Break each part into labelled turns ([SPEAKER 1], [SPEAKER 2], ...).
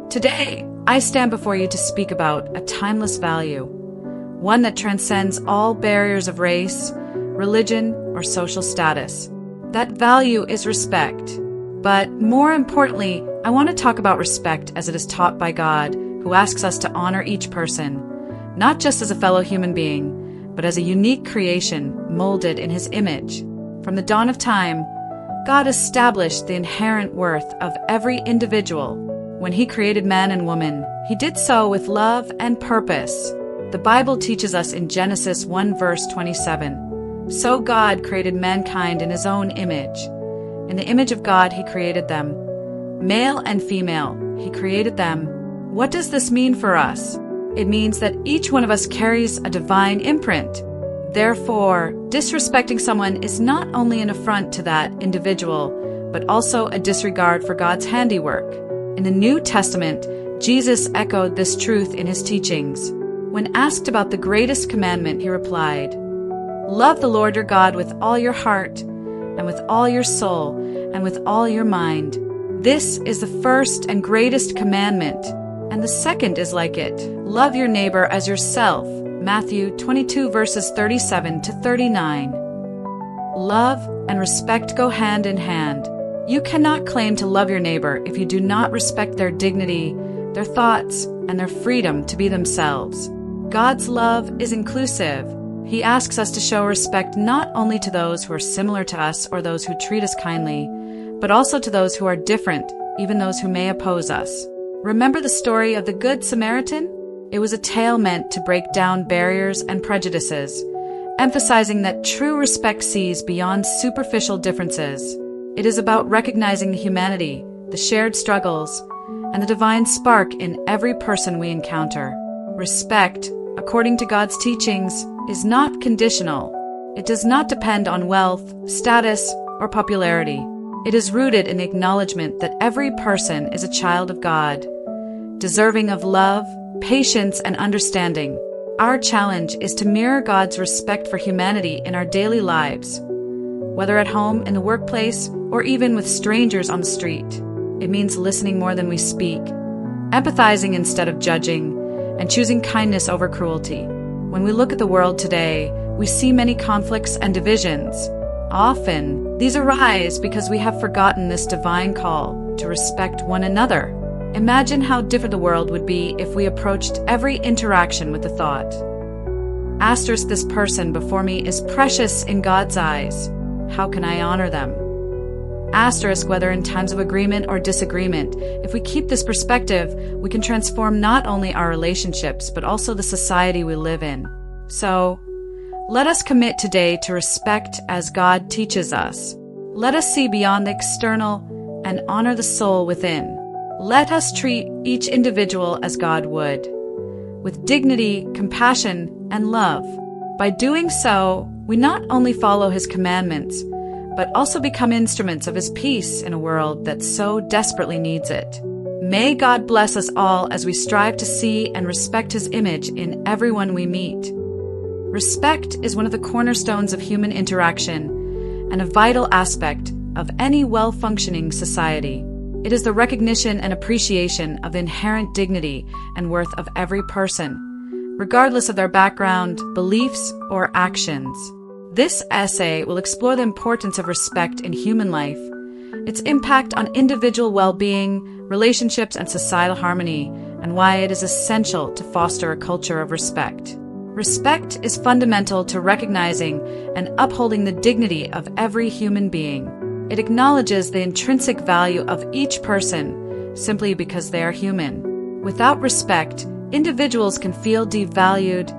[SPEAKER 1] Today, I stand before you to speak about a timeless value, one that transcends all barriers of race, religion, or social status. That value is respect. But more importantly, I want to talk about respect as it is taught by God, who asks us to honor each person, not just as a fellow human being, but as a unique creation molded in His image. From the dawn of time, God established the inherent worth of every individual. When He created man and woman, He did so with love and purpose. The Bible teaches us in Genesis 1 verse 27, "So God created mankind in His own image. In the image of God He created them. Male and female, He created them." What does this mean for us? It means that each one of us carries a divine imprint. Therefore, disrespecting someone is not only an affront to that individual, but also a disregard for God's handiwork. In the New Testament, Jesus echoed this truth in His teachings. When asked about the greatest commandment, He replied, "Love the Lord your God with all your heart, and with all your soul, and with all your mind. This is the first and greatest commandment, and the second is like it. Love your neighbor as yourself." Matthew 22 verses 37 to 39. Love and respect go hand in hand. You cannot claim to love your neighbor if you do not respect their dignity, their thoughts, and their freedom to be themselves. God's love is inclusive. He asks us to show respect not only to those who are similar to us or those who treat us kindly, but also to those who are different, even those who may oppose us. Remember the story of the Good Samaritan? It was a tale meant to break down barriers and prejudices, emphasizing that true respect sees beyond superficial differences. It is about recognizing the humanity, the shared struggles, and the divine spark in every person we encounter. Respect, according to God's teachings, is not conditional. It does not depend on wealth, status, or popularity. It is rooted in the acknowledgement that every person is a child of God, deserving of love, patience, and understanding. Our challenge is to mirror God's respect for humanity in our daily lives, whether at home, in the workplace, or even with strangers on the street. It means listening more than we speak, empathizing instead of judging, and choosing kindness over cruelty. When we look at the world today, we see many conflicts and divisions. Often, these arise because we have forgotten this divine call to respect one another. Imagine how different the world would be if we approached every interaction with the thought, "Asterisk, this person before me is precious in God's eyes. How can I honor them?" Asterisk, whether in times of agreement or disagreement. If we keep this perspective, we can transform not only our relationships, but also the society we live in. So, let us commit today to respect as God teaches us. Let us see beyond the external and honor the soul within. Let us treat each individual as God would, with dignity, compassion, and love. By doing so, we not only follow His commandments, but also become instruments of His peace in a world that so desperately needs it. May God bless us all as we strive to see and respect His image in everyone we meet. Respect is one of the cornerstones of human interaction and a vital aspect of any well-functioning society. It is the recognition and appreciation of the inherent dignity and worth of every person, regardless of their background, beliefs, or actions. This essay will explore the importance of respect in human life, its impact on individual well-being, relationships, and societal harmony, and why it is essential to foster a culture of respect. Respect is fundamental to recognizing and upholding the dignity of every human being. It acknowledges the intrinsic value of each person simply because they are human. Without respect, individuals can feel devalued,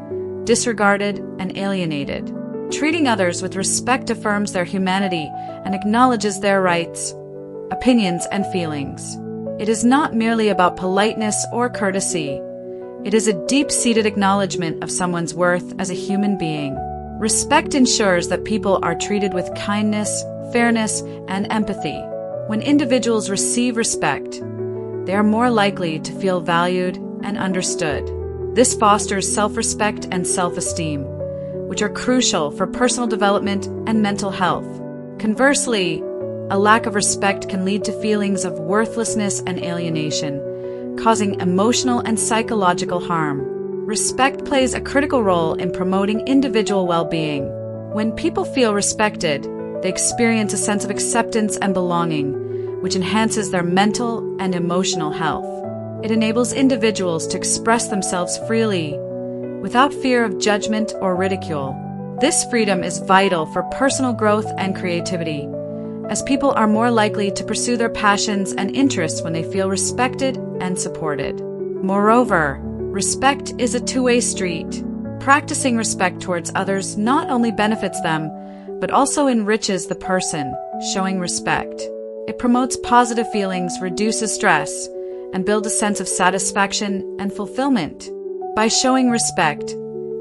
[SPEAKER 1] disregarded, and alienated. Treating others with respect affirms their humanity and acknowledges their rights, opinions, and feelings. It is not merely about politeness or courtesy. It is a deep-seated acknowledgement of someone's worth as a human being. Respect ensures that people are treated with kindness, fairness, and empathy. When individuals receive respect, they are more likely to feel valued and understood. This fosters self-respect and self-esteem, which are crucial for personal development and mental health. Conversely, a lack of respect can lead to feelings of worthlessness and alienation, causing emotional and psychological harm. Respect plays a critical role in promoting individual well-being. When people feel respected, they experience a sense of acceptance and belonging, which enhances their mental and emotional health. It enables individuals to express themselves freely, without fear of judgment or ridicule. This freedom is vital for personal growth and creativity, as people are more likely to pursue their passions and interests when they feel respected and supported. Moreover, respect is a two-way street. Practicing respect towards others not only benefits them, but also enriches the person showing respect. It promotes positive feelings, reduces stress, and builds a sense of satisfaction and fulfillment. By showing respect,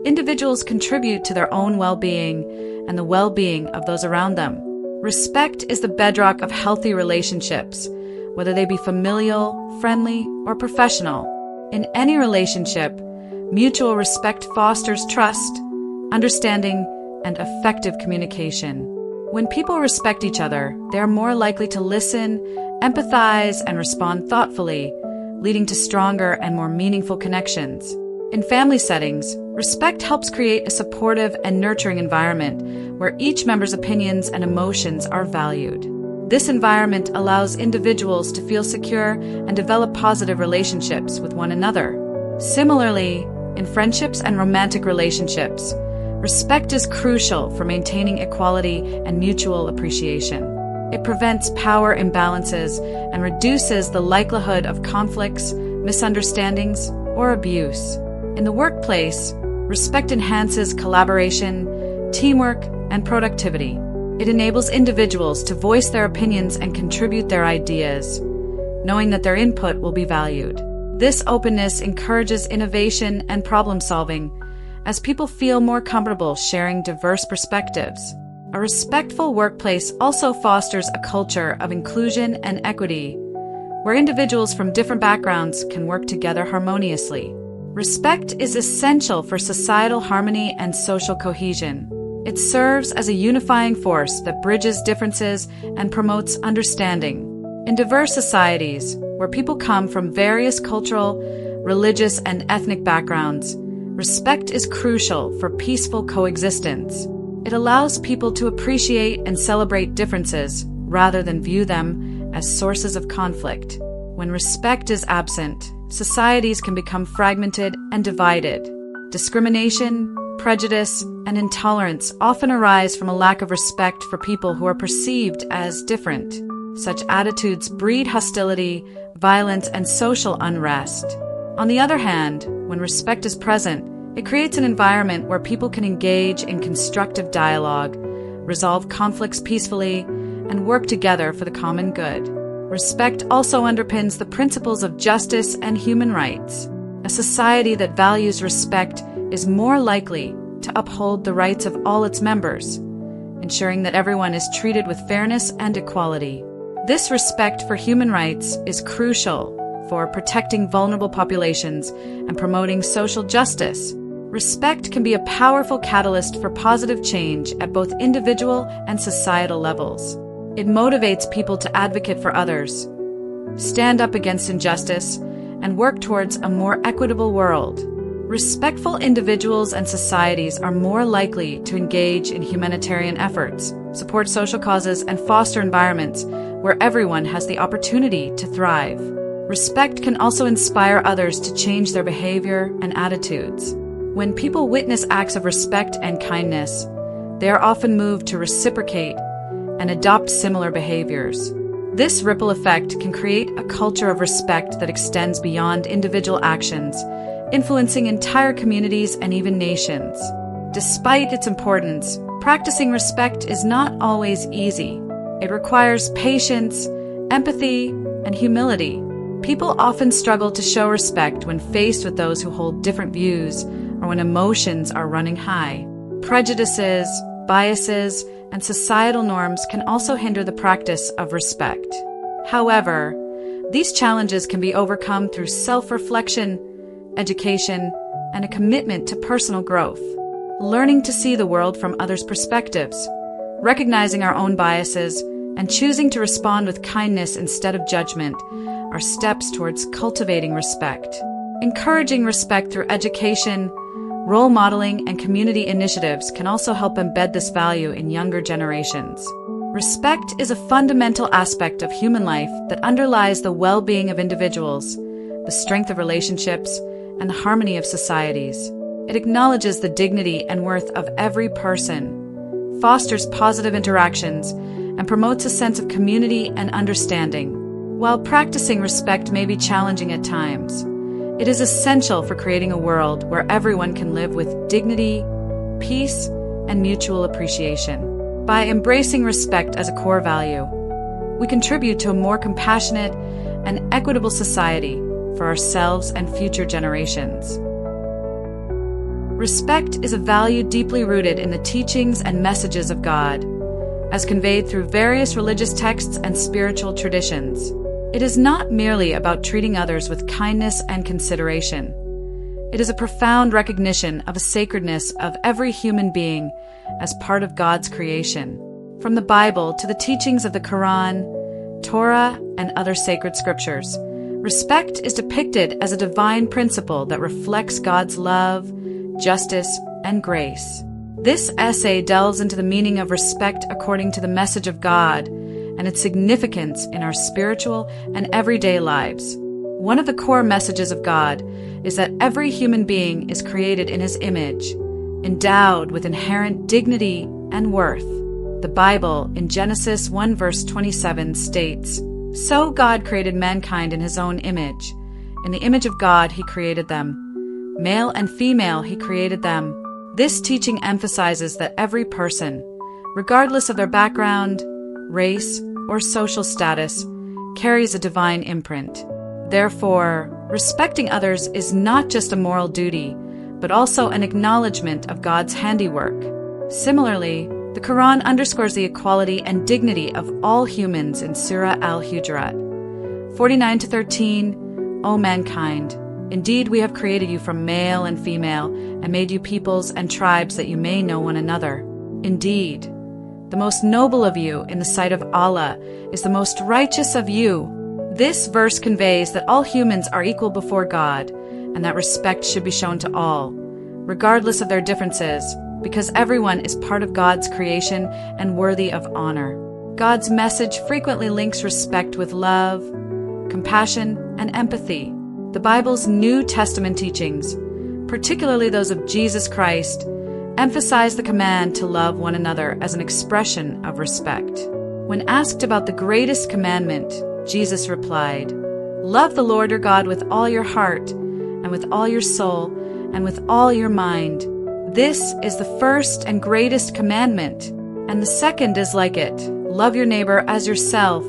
[SPEAKER 1] individuals contribute to their own well-being and the well-being of those around them. Respect is the bedrock of healthy relationships, whether they be familial, friendly, or professional. In any relationship, mutual respect fosters trust, understanding, and effective communication. When people respect each other, they are more likely to listen, empathize, and respond thoughtfully, leading to stronger and more meaningful connections. In family settings, respect helps create a supportive and nurturing environment where each member's opinions and emotions are valued. This environment allows individuals to feel secure and develop positive relationships with one another. Similarly, in friendships and romantic relationships, respect is crucial for maintaining equality and mutual appreciation. It prevents power imbalances and reduces the likelihood of conflicts, misunderstandings, or abuse. In the workplace, respect enhances collaboration, teamwork, and productivity. It enables individuals to voice their opinions and contribute their ideas, knowing that their input will be valued. This openness encourages innovation and problem-solving, as people feel more comfortable sharing diverse perspectives. A respectful workplace also fosters a culture of inclusion and equity, where individuals from different backgrounds can work together harmoniously. Respect is essential for societal harmony and social cohesion. It serves as a unifying force that bridges differences and promotes understanding. In diverse societies, where people come from various cultural, religious, and ethnic backgrounds, respect is crucial for peaceful coexistence. It allows people to appreciate and celebrate differences rather than view them as sources of conflict. When respect is absent, societies can become fragmented and divided. Discrimination, prejudice, and intolerance often arise from a lack of respect for people who are perceived as different. Such attitudes breed hostility, violence, and social unrest. On the other hand, when respect is present, it creates an environment where people can engage in constructive dialogue, resolve conflicts peacefully, and work together for the common good. Respect also underpins the principles of justice and human rights. A society that values respect is more likely to uphold the rights of all its members, ensuring that everyone is treated with fairness and equality. This respect for human rights is crucial for protecting vulnerable populations and promoting social justice. Respect can be a powerful catalyst for positive change at both individual and societal levels. It motivates people to advocate for others, stand up against injustice, and work towards a more equitable world. Respectful individuals and societies are more likely to engage in humanitarian efforts, support social causes, and foster environments where everyone has the opportunity to thrive. Respect can also inspire others to change their behavior and attitudes. When people witness acts of respect and kindness, they are often moved to reciprocate and adopt similar behaviors. This ripple effect can create a culture of respect that extends beyond individual actions, influencing entire communities and even nations. Despite its importance, practicing respect is not always easy. It requires patience, empathy, and humility. People often struggle to show respect when faced with those who hold different views or when emotions are running high. Prejudices, biases, and societal norms can also hinder the practice of respect. However, these challenges can be overcome through self-reflection, education, and a commitment to personal growth. Learning to see the world from others' perspectives, recognizing our own biases, and choosing to respond with kindness instead of judgment are steps towards cultivating respect. Encouraging respect through education, role modeling, and community initiatives can also help embed this value in younger generations. Respect is a fundamental aspect of human life that underlies the well-being of individuals, the strength of relationships, and the harmony of societies. It acknowledges the dignity and worth of every person, fosters positive interactions, and promotes a sense of community and understanding. While practicing respect may be challenging at times, it is essential for creating a world where everyone can live with dignity, peace, and mutual appreciation. By embracing respect as a core value, we contribute to a more compassionate and equitable society for ourselves and future generations. Respect is a value deeply rooted in the teachings and messages of God, as conveyed through various religious texts and spiritual traditions. It is not merely about treating others with kindness and consideration. It is a profound recognition of the sacredness of every human being as part of God's creation. From the Bible to the teachings of the Quran, Torah, and other sacred scriptures, respect is depicted as a divine principle that reflects God's love, justice, and grace. This essay delves into the meaning of respect according to the message of God and its significance in our spiritual and everyday lives. One of the core messages of God is that every human being is created in His image, endowed with inherent dignity and worth. The Bible, in Genesis 1 verse 27, states, "So God created mankind in His own image. In the image of God He created them. Male and female He created them." This teaching emphasizes that every person, regardless of their background, race, or social status, carries a divine imprint. Therefore, respecting others is not just a moral duty, but also an acknowledgement of God's handiwork. Similarly, the Quran underscores the equality and dignity of all humans in Surah Al-Hujurat 49-13, O mankind, indeed we have created you from male and female, and made you peoples and tribes that you may know one another. Indeed, the most noble of you in the sight of Allah is the most righteous of you. This verse conveys that all humans are equal before God, and that respect should be shown to all, regardless of their differences, because everyone is part of God's creation and worthy of honor. God's message frequently links respect with love, compassion, and empathy. The Bible's New Testament teachings, particularly those of Jesus Christ, emphasize the command to love one another as an expression of respect. When asked about the greatest commandment, Jesus replied, "Love the Lord your God with all your heart, and with all your soul, and with all your mind. This is the first and greatest commandment, and the second is like it. Love your neighbor as yourself."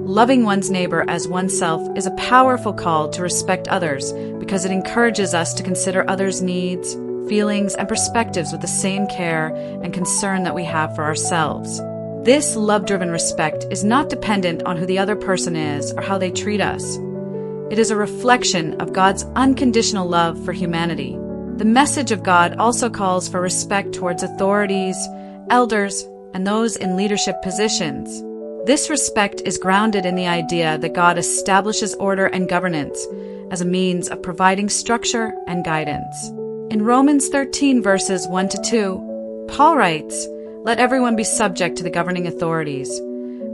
[SPEAKER 1] Loving one's neighbor as oneself is a powerful call to respect others because it encourages us to consider others' needs, feelings, and perspectives with the same care and concern that we have for ourselves. This love-driven respect is not dependent on who the other person is or how they treat us. It is a reflection of God's unconditional love for humanity. The message of God also calls for respect towards authorities, elders, and those in leadership positions. This respect is grounded in the idea that God establishes order and governance as a means of providing structure and guidance. In Romans 13 verses 1-2, Paul writes, "Let everyone be subject to the governing authorities,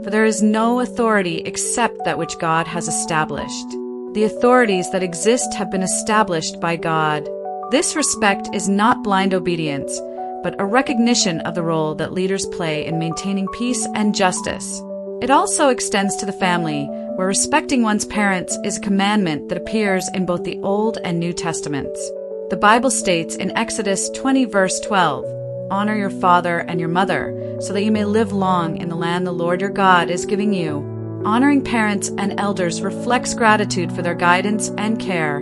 [SPEAKER 1] for there is no authority except that which God has established. The authorities that exist have been established by God." This respect is not blind obedience, but a recognition of the role that leaders play in maintaining peace and justice. It also extends to the family, where respecting one's parents is a commandment that appears in both the Old and New Testaments. The Bible states in Exodus 20 verse 12, "Honor your father and your mother, so that you may live long in the land the Lord your God is giving you." Honoring parents and elders reflects gratitude for their guidance and care,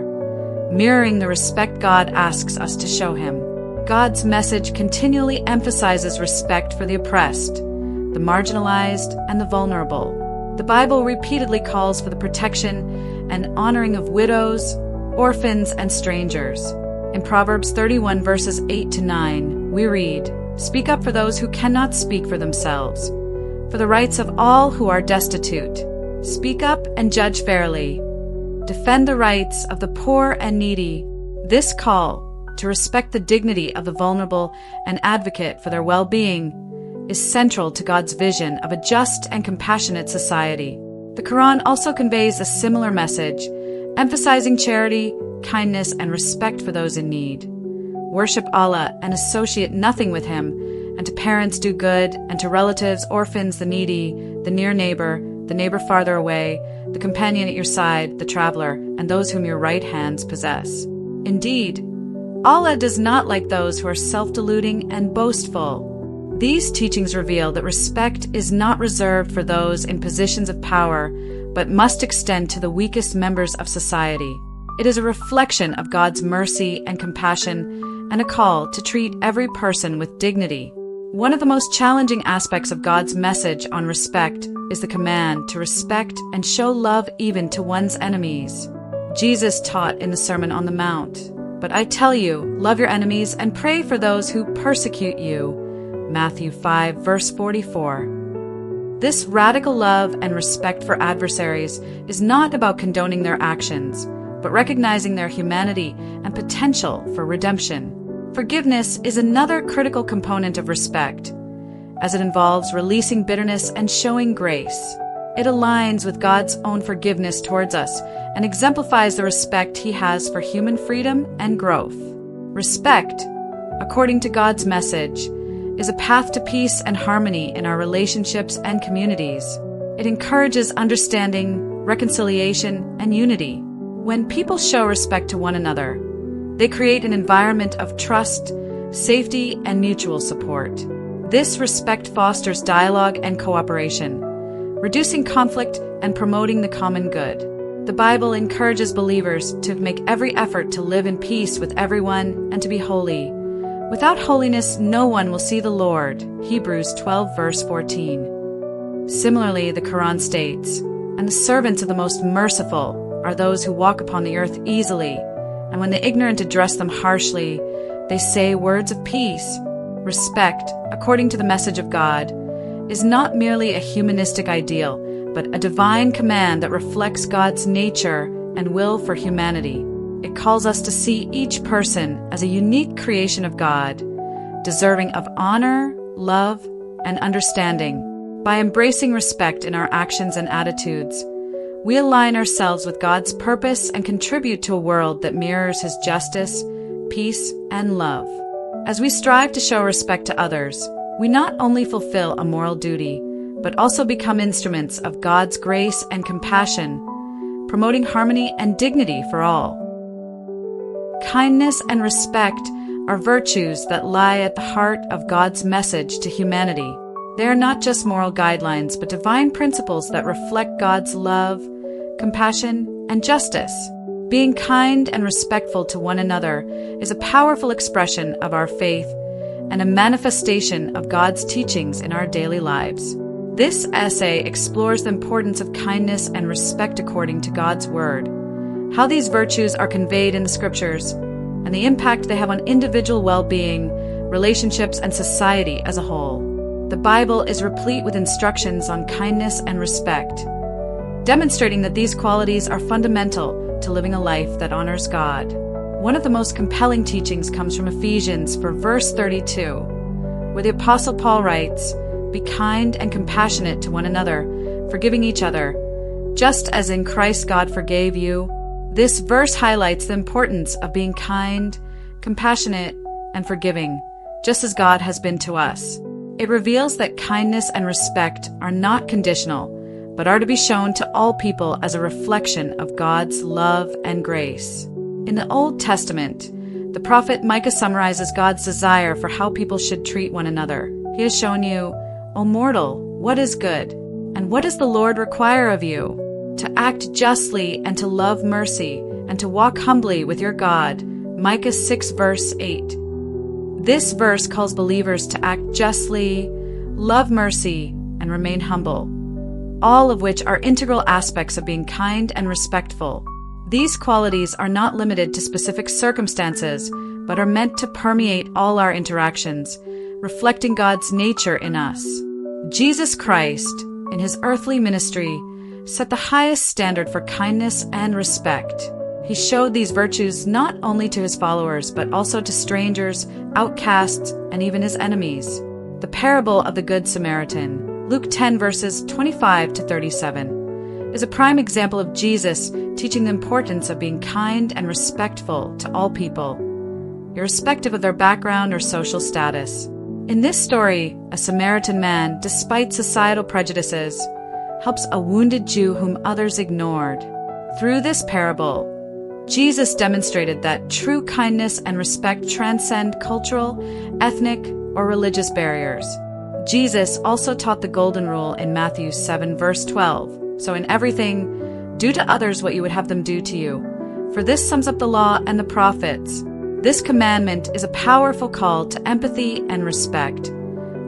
[SPEAKER 1] mirroring the respect God asks us to show Him. God's message continually emphasizes respect for the oppressed, the marginalized, and the vulnerable. The Bible repeatedly calls for the protection and honoring of widows, orphans, and strangers. In Proverbs 31 verses 8-9, we read, "Speak up for those who cannot speak for themselves, for the rights of all who are destitute. Speak up and judge fairly. defend the rights of the poor and needy. This call to respect the dignity of the vulnerable and advocate for their well-being is central to God's vision of a just and compassionate society. The Quran also conveys a similar message, emphasizing charity, kindness, and respect for those in need. Worship Allah and associate nothing with Him, and to parents do good, and to relatives, orphans, the needy, the near neighbor, the neighbor farther away, the companion at your side, the traveler, and those whom your right hands possess. Indeed, Allah does not like those who are self-deluding and boastful. These teachings reveal that respect is not reserved for those in positions of power, but must extend to the weakest members of society. It is a reflection of God's mercy and compassion, and a call to treat every person with dignity. One of the most challenging aspects of God's message on respect is the command to respect and show love even to one's enemies. Jesus taught in the Sermon on the Mount, "But I tell you, love your enemies and pray for those who persecute you." Matthew 5, verse 44. This radical love and respect for adversaries is not about condoning their actions, but recognizing their humanity and potential for redemption. Forgiveness is another critical component of respect, as it involves releasing bitterness and showing grace. It aligns with God's own forgiveness towards us and exemplifies the respect He has for human freedom and growth. Respect, according to God's message, is a path to peace and harmony in our relationships and communities. It encourages understanding, reconciliation, and unity. When people show respect to one another, they create an environment of trust, safety, and mutual support. This respect fosters dialogue and cooperation, reducing conflict and promoting the common good. The Bible encourages believers to make every effort to live in peace with everyone and to be holy. Without holiness, no one will see the Lord. Hebrews 12, verse 14. Similarly, the Quran states, "And the servants of the Most Merciful are those who walk upon the earth easily, and when the ignorant address them harshly, they say words of peace." Respect, according to the message of God, is not merely a humanistic ideal, but a divine command that reflects God's nature and will for humanity. It calls us to see each person as a unique creation of God, deserving of honor, love, and understanding. By embracing respect in our actions and attitudes, we align ourselves with God's purpose and contribute to a world that mirrors His justice, peace, and love. As we strive to show respect to others, we not only fulfill a moral duty, but also become instruments of God's grace and compassion, promoting harmony and dignity for all. Kindness and respect are virtues that lie at the heart of God's message to humanity. They are not just moral guidelines, but divine principles that reflect God's love, compassion, and justice. Being kind and respectful to one another is a powerful expression of our faith and a manifestation of God's teachings in our daily lives. This essay explores the importance of kindness and respect according to God's Word, how these virtues are conveyed in the Scriptures, and the impact they have on individual well-being, relationships, and society as a whole. The Bible is replete with instructions on kindness and respect, demonstrating that these qualities are fundamental to living a life that honors God. One of the most compelling teachings comes from Ephesians 4, verse 32, where the Apostle Paul writes, "Be kind and compassionate to one another, forgiving each other, just as in Christ God forgave you." This verse highlights the importance of being kind, compassionate, and forgiving, just as God has been to us. It reveals that kindness and respect are not conditional, but are to be shown to all people as a reflection of God's love and grace. In the Old Testament, the prophet Micah summarizes God's desire for how people should treat one another. He has shown you, "O mortal, what is good? And what does the Lord require of you? To act justly and to love mercy and to walk humbly with your God." Micah 6, verse 8. This verse calls believers to act justly, love mercy, and remain humble, all of which are integral aspects of being kind and respectful. These qualities are not limited to specific circumstances, but are meant to permeate all our interactions, reflecting God's nature in us. Jesus Christ, in His earthly ministry, set the highest standard for kindness and respect. He showed these virtues not only to his followers, but also to strangers, outcasts, and even his enemies. The parable of the Good Samaritan, Luke 10 verses 25 to 37, is a prime example of Jesus teaching the importance of being kind and respectful to all people, irrespective of their background or social status. In this story, a Samaritan man, despite societal prejudices, helps a wounded Jew whom others ignored. Through this parable, Jesus demonstrated that true kindness and respect transcend cultural, ethnic, or religious barriers. Jesus also taught the golden rule in Matthew 7 verse 12. So in everything, do to others what you would have them do to you. For this sums up the law and the prophets. This commandment is a powerful call to empathy and respect,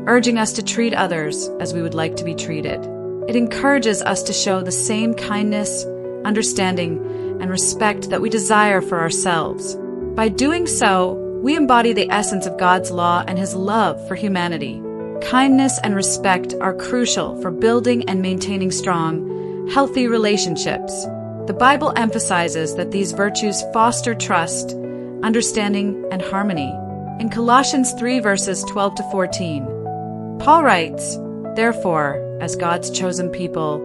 [SPEAKER 1] urging us to treat others as we would like to be treated. It encourages us to show the same kindness, understanding, and respect that we desire for ourselves. By doing so, we embody the essence of God's law and His love for humanity. Kindness and respect are crucial for building and maintaining strong, healthy relationships. The Bible emphasizes that these virtues foster trust, understanding, and harmony. In Colossians 3 verses 12 to 14, Paul writes, "Therefore, as God's chosen people,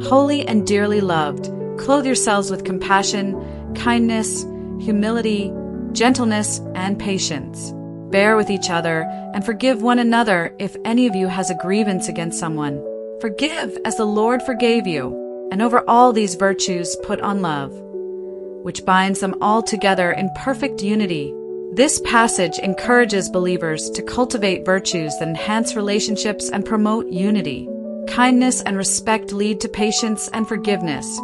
[SPEAKER 1] holy and dearly loved, clothe yourselves with compassion, kindness, humility, gentleness, and patience. Bear with each other and forgive one another if any of you has a grievance against someone. Forgive as the Lord forgave you, and over all these virtues put on love, which binds them all together in perfect unity." This passage encourages believers to cultivate virtues that enhance relationships and promote unity. Kindness and respect lead to patience and forgiveness,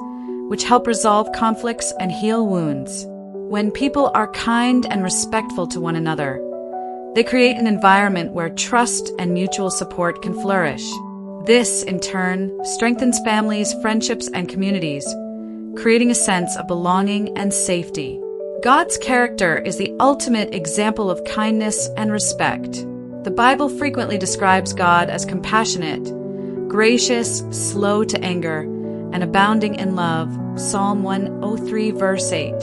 [SPEAKER 1] which help resolve conflicts and heal wounds. When people are kind and respectful to one another, they create an environment where trust and mutual support can flourish. This, in turn, strengthens families, friendships, and communities, creating a sense of belonging and safety. God's character is the ultimate example of kindness and respect. The Bible frequently describes God as compassionate, gracious, slow to anger, and abounding in love, Psalm 103 verse 8.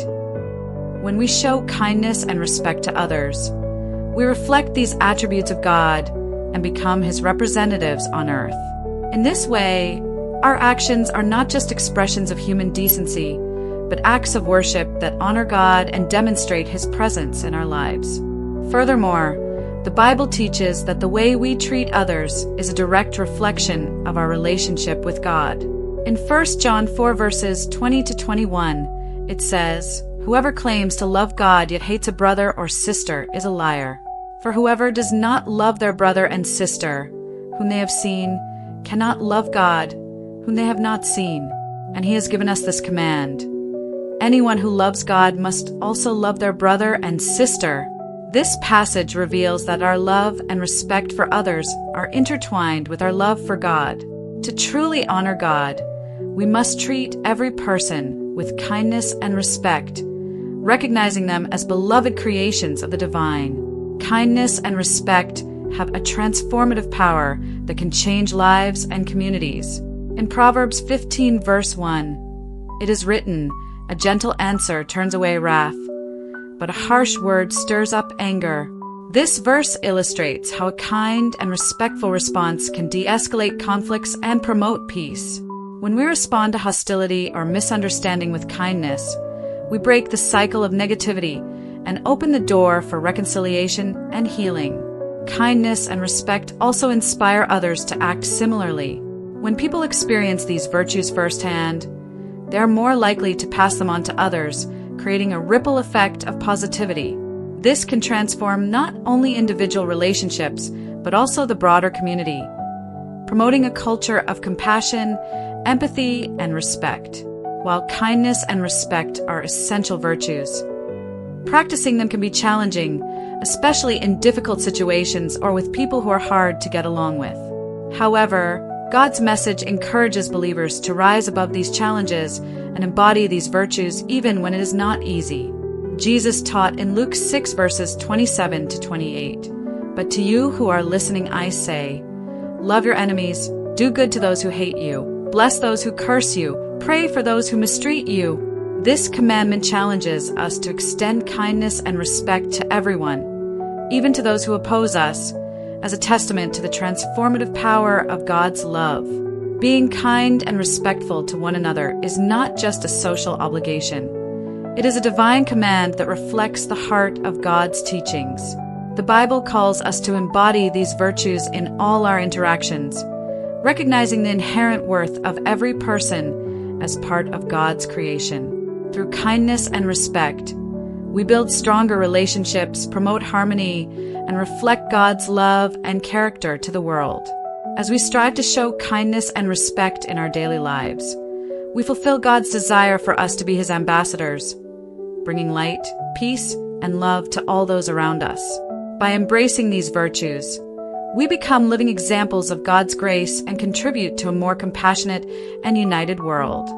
[SPEAKER 1] When we show kindness and respect to others, we reflect these attributes of God and become His representatives on earth. In this way, our actions are not just expressions of human decency, but acts of worship that honor God and demonstrate His presence in our lives. Furthermore, the Bible teaches that the way we treat others is a direct reflection of our relationship with God. In 1 John 4 verses 20 to 21, it says, "Whoever claims to love God yet hates a brother or sister is a liar. For whoever does not love their brother and sister, whom they have seen, cannot love God, whom they have not seen. And He has given us this command: anyone who loves God must also love their brother and sister." This passage reveals that our love and respect for others are intertwined with our love for God. To truly honor God, we must treat every person with kindness and respect, recognizing them as beloved creations of the divine. Kindness and respect have a transformative power that can change lives and communities. In Proverbs 15 verse 1, it is written, "A gentle answer turns away wrath, but a harsh word stirs up anger." This verse illustrates how a kind and respectful response can de-escalate conflicts and promote peace. When we respond to hostility or misunderstanding with kindness, we break the cycle of negativity and open the door for reconciliation and healing. Kindness and respect also inspire others to act similarly. When people experience these virtues firsthand, they are more likely to pass them on to others, creating a ripple effect of positivity. This can transform not only individual relationships, but also the broader community, promoting a culture of compassion, empathy, and respect. While kindness and respect are essential virtues, practicing them can be challenging, especially in difficult situations or with people who are hard to get along with. However, God's message encourages believers to rise above these challenges and embody these virtues even when it is not easy. Jesus taught in Luke 6 verses 27 to 28, "But to you who are listening I say, love your enemies, do good to those who hate you, bless those who curse you, pray for those who mistreat you. This commandment challenges us to extend kindness and respect to everyone, even to those who oppose us, as a testament to the transformative power of God's love. Being kind and respectful to one another is not just a social obligation. It is a divine command that reflects the heart of God's teachings. The Bible calls us to embody these virtues in all our interactions, recognizing the inherent worth of every person as part of God's creation. Through kindness and respect, we build stronger relationships, promote harmony, and reflect God's love and character to the world. As we strive to show kindness and respect in our daily lives, we fulfill God's desire for us to be His ambassadors, bringing light, peace, and love to all those around us. By embracing these virtues, we become living examples of God's grace and contribute to a more compassionate and united world.